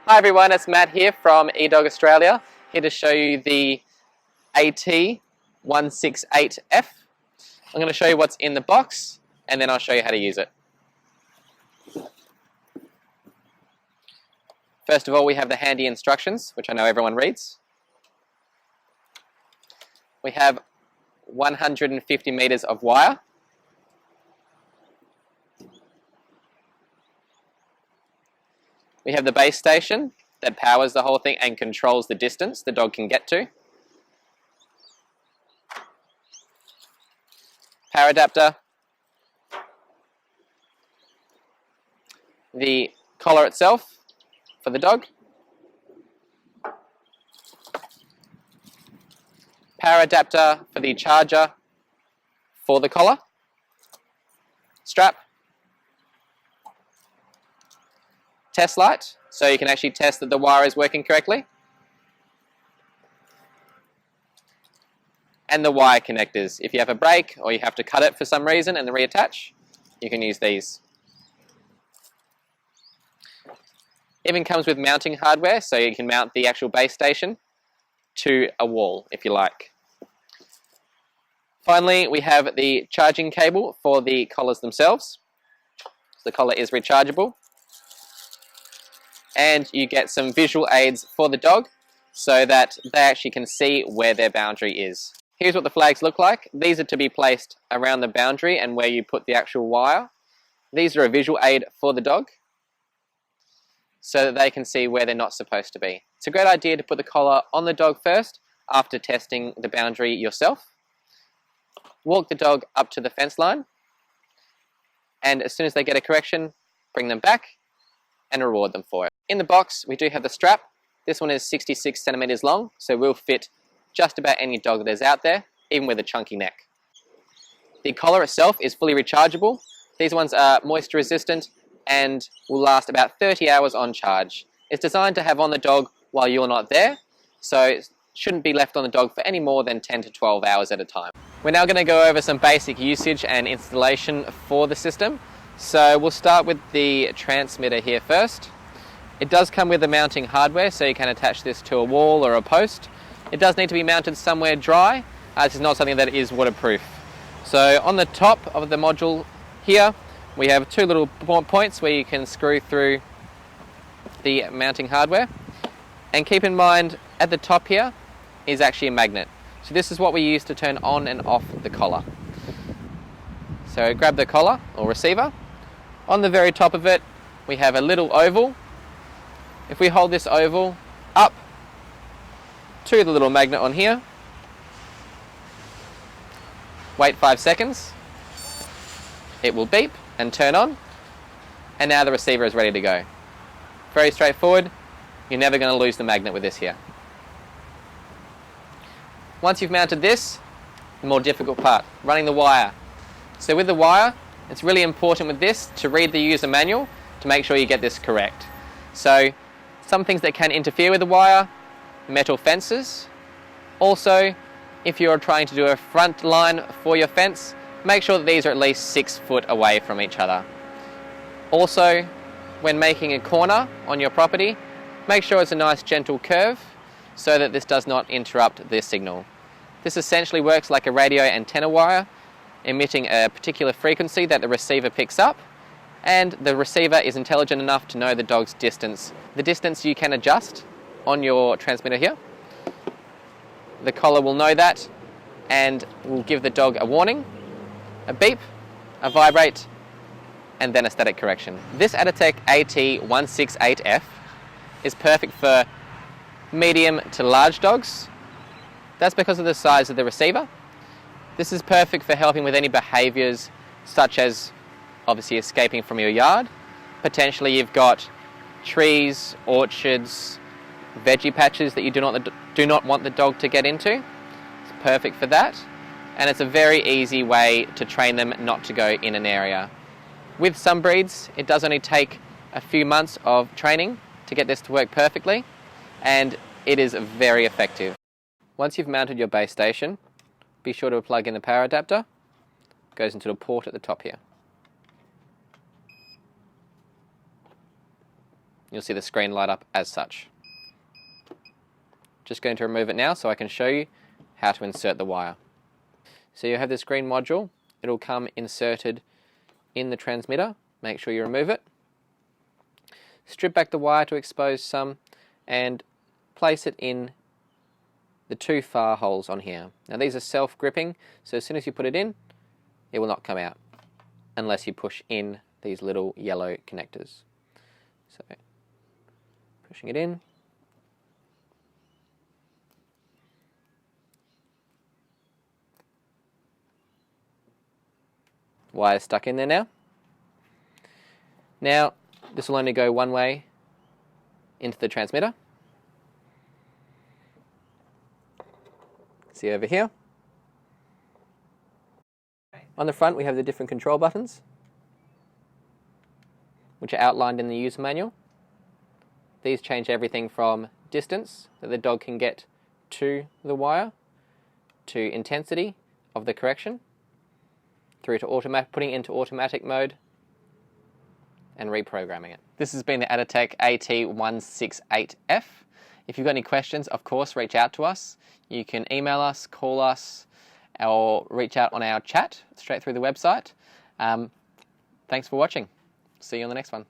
Hi everyone, it's Matt here from eDog Australia, here to show you the AT-168F. I'm going to show you what's in the box and then I'll show you how to use it. First of all, we have the handy instructions, which I know everyone reads. We have 150 meters of wire. We have the base station that powers the whole thing and controls the distance the dog can get to. Power adapter. The collar itself for the dog. Power adapter for the charger for the collar. Strap. Test light, so you can actually test that the wire is working correctly. And the wire connectors. If you have a break or you have to cut it for some reason and then reattach, you can use these. Even comes with mounting hardware, so you can mount the actual base station to a wall if you like. Finally, we have the charging cable for the collars themselves. The collar is rechargeable. And you get some visual aids for the dog so that they actually can see where their boundary is. Here's what the flags look like. These are to be placed around the boundary and where you put the actual wire. These are a visual aid for the dog so that they can see where they're not supposed to be. It's a great idea to put the collar on the dog first after testing the boundary yourself. Walk the dog up to the fence line, and as soon as they get a correction, bring them back and reward them for it. In the box, we do have the strap. This one is 66 centimeters long, so will fit just about any dog that is out there, even with a chunky neck. The collar itself is fully rechargeable. These ones are moisture resistant and will last about 30 hours on charge. It's designed to have on the dog while you're not there, so it shouldn't be left on the dog for any more than 10 to 12 hours at a time. We're now going to go over some basic usage and installation for the system. So we'll start with the transmitter here first. It does come with the mounting hardware, so you can attach this to a wall or a post. It does need to be mounted somewhere dry. This is not something that is waterproof. So on the top of the module here, we have two little points where you can screw through the mounting hardware. And keep in mind, at the top here is actually a magnet. So this is what we use to turn on and off the collar. So grab the collar or receiver. On the very top of it, we have a little oval. If we hold this oval up to the little magnet on here, wait 5 seconds, it will beep and turn on, and now the receiver is ready to go. Very straightforward. You're never going to lose the magnet with this here. Once you've mounted this, the more difficult part, running the wire. So with the wire, it's really important with this to read the user manual to make sure you get this correct. So some things that can interfere with the wire, metal fences. Also, if you're trying to do a front line for your fence, make sure that these are at least 6 foot away from each other. Also, when making a corner on your property, make sure it's a nice gentle curve so that this does not interrupt the signal. This essentially works like a radio antenna wire, emitting a particular frequency that the receiver picks up, and the receiver is intelligent enough to know the dog's distance. The distance you can adjust on your transmitter here. The collar will know that and will give the dog a warning, a beep, a vibrate, and then a static correction. This Aetertek AT-168F is perfect for medium to large dogs. That's because of the size of the receiver. This is perfect for helping with any behaviours such as obviously escaping from your yard. Potentially you've got trees, orchards, veggie patches that you do not want the dog to get into. It's perfect for that, and it's a very easy way to train them not to go in an area. With some breeds, it does only take a few months of training to get this to work perfectly, and it is very effective. Once you've mounted your base station, be sure to plug in the power adapter. It goes into a port at the top here. You'll see the screen light up as such. Just going to remove it now so I can show you how to insert the wire. So you have this green module. It'll come inserted in the transmitter. Make sure you remove it. Strip back the wire to expose some and place it in the 2 far holes on here. Now these are self-gripping, so as soon as you put it in, it will not come out unless you push in these little yellow connectors. So pushing it in. Wire stuck in there now. Now this will only go one way into the transmitter. See over here. On the front we have the different control buttons, which are outlined in the user manual. These change everything from distance that the dog can get to the wire, to intensity of the correction, through to putting it into automatic mode, and reprogramming it. This has been the Aetertek AT-168F. If you've got any questions, of course, reach out to us. You can email us, call us, or reach out on our chat straight through the website. Thanks for watching. See you on the next one.